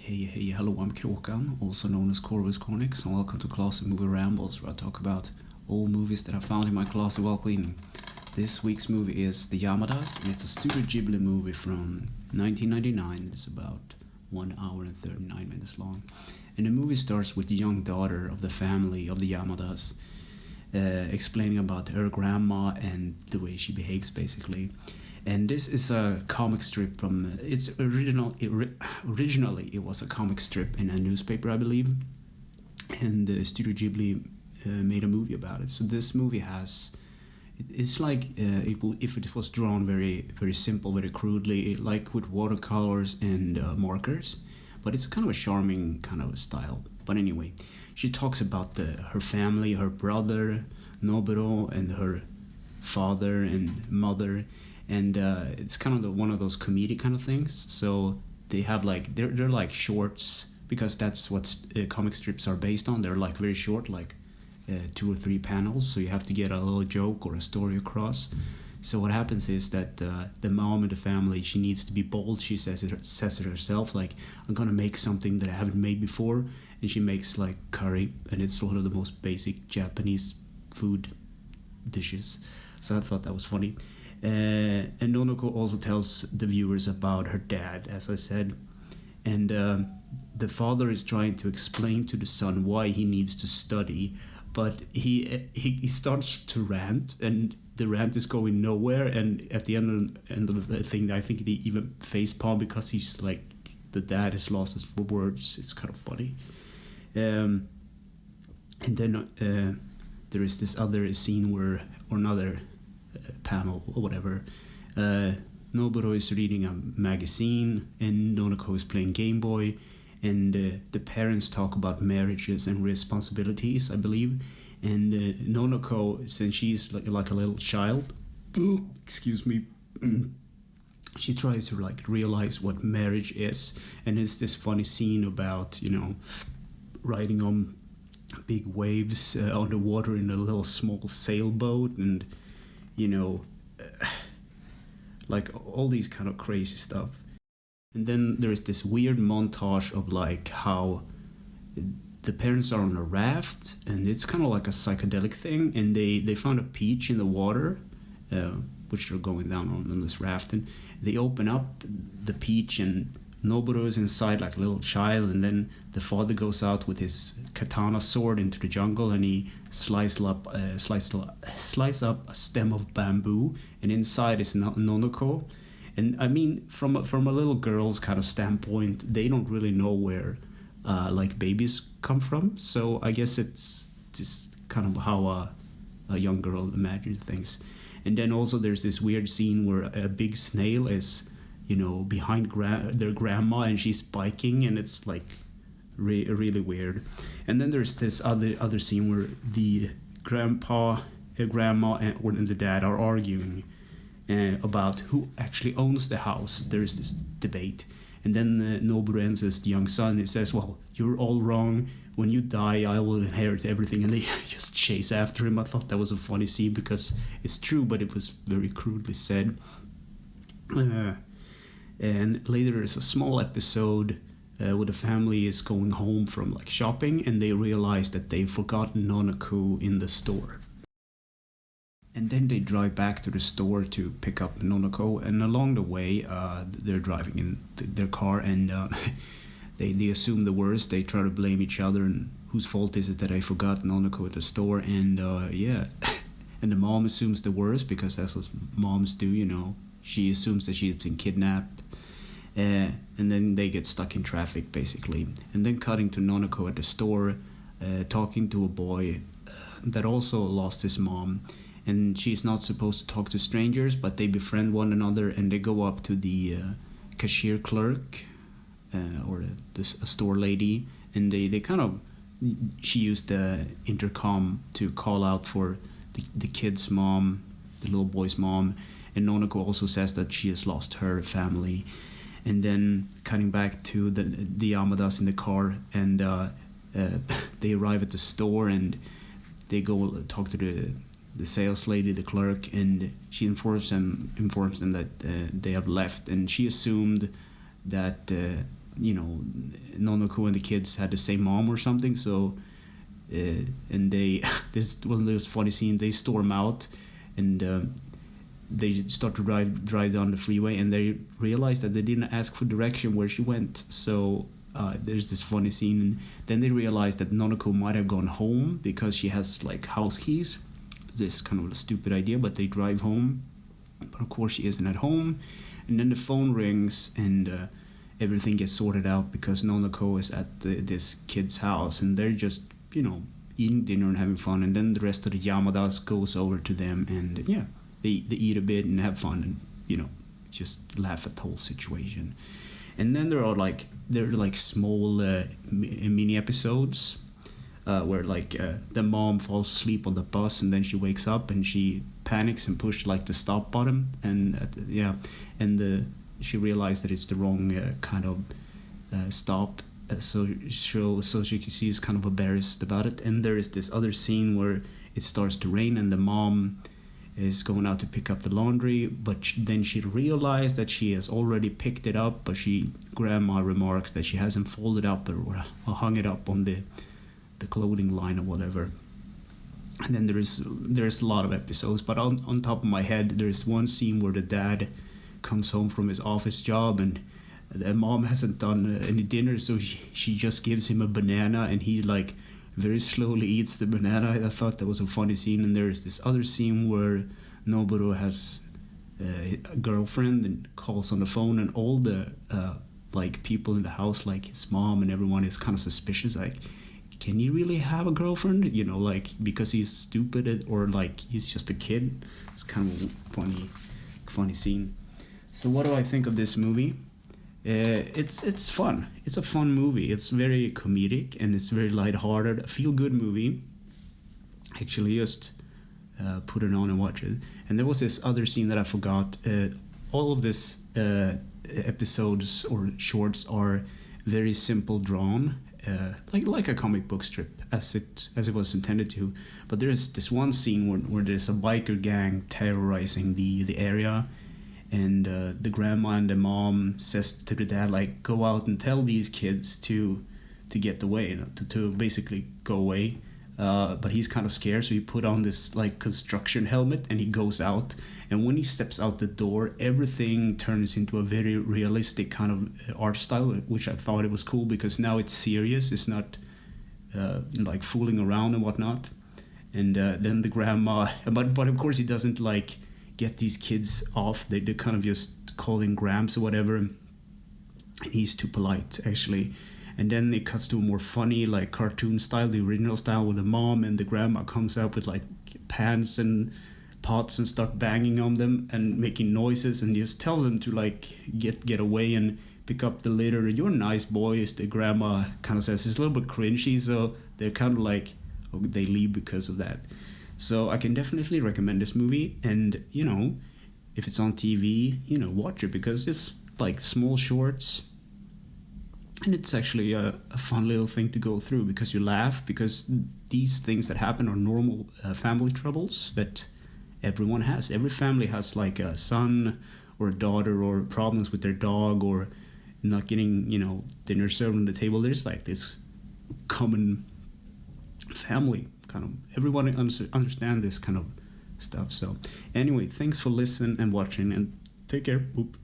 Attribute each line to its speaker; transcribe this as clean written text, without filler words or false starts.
Speaker 1: Hey, hello, I'm Kråkan, also known as Corvus Cornix, and welcome to Classic Movie Rambles, where I talk about old movies that I found in my closet while cleaning. This week's movie is The Yamadas, and it's a Studio Ghibli movie from 1999. It's about 1 hour and 39 minutes long. And the movie starts with the young daughter of the family of the Yamadas, explaining about her grandma and the way she behaves, basically. And this is a comic strip from originally it was a comic strip in a newspaper, I believe, and Studio Ghibli made a movie about it. So this movie has it's like if it was drawn very simple, very crudely, like with watercolors and markers, but it's kind of a charming kind of style. But anyway, she talks about her family, her brother Noburo, and her father and mother. And it's kind of one of those comedic kind of things. So they have like they're like shorts, because that's what comic strips are based on. They're like very short, like 2 or 3 panels. So you have to get a little joke or a story across. So what happens is that the mom in the family, she needs to be bold. She says it herself, like, I'm gonna make something that I haven't made before, and she makes like curry, and it's one of the most basic Japanese food dishes. So I thought that was funny. And Nonoko also tells the viewers about her dad, as I said. And the father is trying to explain to the son why he needs to study, but he starts to rant, and the rant is going nowhere. And at the end of the thing, I think they even facepalm, because he's like, the dad has lost his words. It's kind of funny. And then there is this other scene or another panel or whatever. Noburo is reading a magazine, and Nonoko is playing Game Boy, and the parents talk about marriages and responsibilities, I believe. And Nonoko, since she's like a little child, excuse me, she tries to like realize what marriage is. And it's this funny scene about, riding on big waves on the water in a little small sailboat, and like all these kind of crazy stuff. And then there's this weird montage of like how the parents are on a raft, and it's kind of like a psychedelic thing, and they found a peach in the water, which they're going down on this raft, and they open up the peach, and Noburo is inside like a little child, and then the father goes out with his katana sword into the jungle, and he slice up a stem of bamboo, and inside is Nonoko. And I mean, from a little girl's kind of standpoint, they don't really know where like babies come from. So I guess it's just kind of how a young girl imagines things. And then also there's this weird scene where a big snail is behind their grandma, and she's biking, and it's like really weird. And then there's this other scene where the grandma, and the dad are arguing about who actually owns the house. There's this debate, and then Noburo answers the young son. He says, "Well, you're all wrong. When you die, I will inherit everything." And they just chase after him. I thought that was a funny scene, because it's true, but it was very crudely said. And later there's a small episode where the family is going home from like shopping, and they realize that they've forgotten Nonoko in the store. And then they drive back to the store to pick up Nonoko, and along the way they're driving in their car, and they assume the worst. They try to blame each other, and whose fault is it that I forgot Nonoko at the store? And and the mom assumes the worst, because that's what moms do. She assumes that she's been kidnapped, and then they get stuck in traffic, basically. And then cutting to Nonoko at the store, talking to a boy that also lost his mom. And she's not supposed to talk to strangers, but they befriend one another, and they go up to the cashier clerk, or a store lady, and they kind of, she used the intercom to call out for the kid's mom, the little boy's mom. And Nonoko also says that she has lost her family. And then cutting back to the Yamadas in the car, and they arrive at the store, and they go talk to the sales lady, the clerk, and she informs them that they have left. And she assumed that Nonoko and the kids had the same mom or something. So and they this one of those funny scene. They storm out and they start to drive down the freeway, and they realize that they didn't ask for direction where she went. So there's this funny scene, and then they realize that Nonoko might have gone home because she has like house keys. This kind of a stupid idea, but they drive home, but of course she isn't at home. And then the phone rings, and everything gets sorted out because Nonoko is at this kid's house, and they're just eating dinner and having fun. And then the rest of the Yamadas goes over to them, and they eat a bit and have fun, and just laugh at the whole situation. And then there are like small mini episodes where the mom falls asleep on the bus, and then she wakes up and she panics and pushes like the stop button, and she realized that it's the wrong kind of stop. So she's kind of embarrassed about it. And there is this other scene where it starts to rain, and the mom is going out to pick up the laundry, but then she realized that she has already picked it up, but grandma remarks that she hasn't folded up or hung it up on the clothing line or whatever. And then there's a lot of episodes, but on top of my head, there's one scene where the dad comes home from his office job, and the mom hasn't done any dinner, so she just gives him a banana, and he very slowly eats the banana. I thought that was a funny scene. And there's this other scene where Noboru has a girlfriend and calls on the phone, and all the people in the house, like his mom and everyone, is kind of suspicious. Like, can he really have a girlfriend? Because he's stupid, or he's just a kid. It's kind of a funny scene. So what do I think of this movie? It's fun. It's a fun movie. It's very comedic, and it's very lighthearted. A feel-good movie. Actually, just put it on and watch it. And there was this other scene that I forgot. All of this episodes or shorts are very simple drawn, like a comic book strip, as it was intended to. But there's this one scene where there's a biker gang terrorizing the area. And the grandma and the mom says to the dad, go out and tell these kids to get away, to basically go away. But he's kind of scared, so he put on this construction helmet, and he goes out. And when he steps out the door, everything turns into a very realistic kind of art style, which I thought it was cool, because now it's serious. It's not fooling around and whatnot. And then the grandma, but of course he doesn't get these kids off. They're kind of just calling Gramps or whatever, and he's too polite, actually. And then it cuts to a more funny, cartoon style, the original style, with the mom and the grandma comes up with pans and pots and start banging on them and making noises, and just tells them to get away and pick up the litter. You're a nice boy, as the grandma kind of says. It's a little bit cringy, so they're kind of they leave because of that. So I can definitely recommend this movie, and if it's on TV, watch it, because it's small shorts, and it's actually a fun little thing to go through, because you laugh, because these things that happen are normal family troubles that everyone has. Every family has a son or a daughter, or problems with their dog, or not getting dinner served on the table. There's this common family kind of, everyone understand this kind of stuff. So anyway, thanks for listening and watching, and take care. Boop.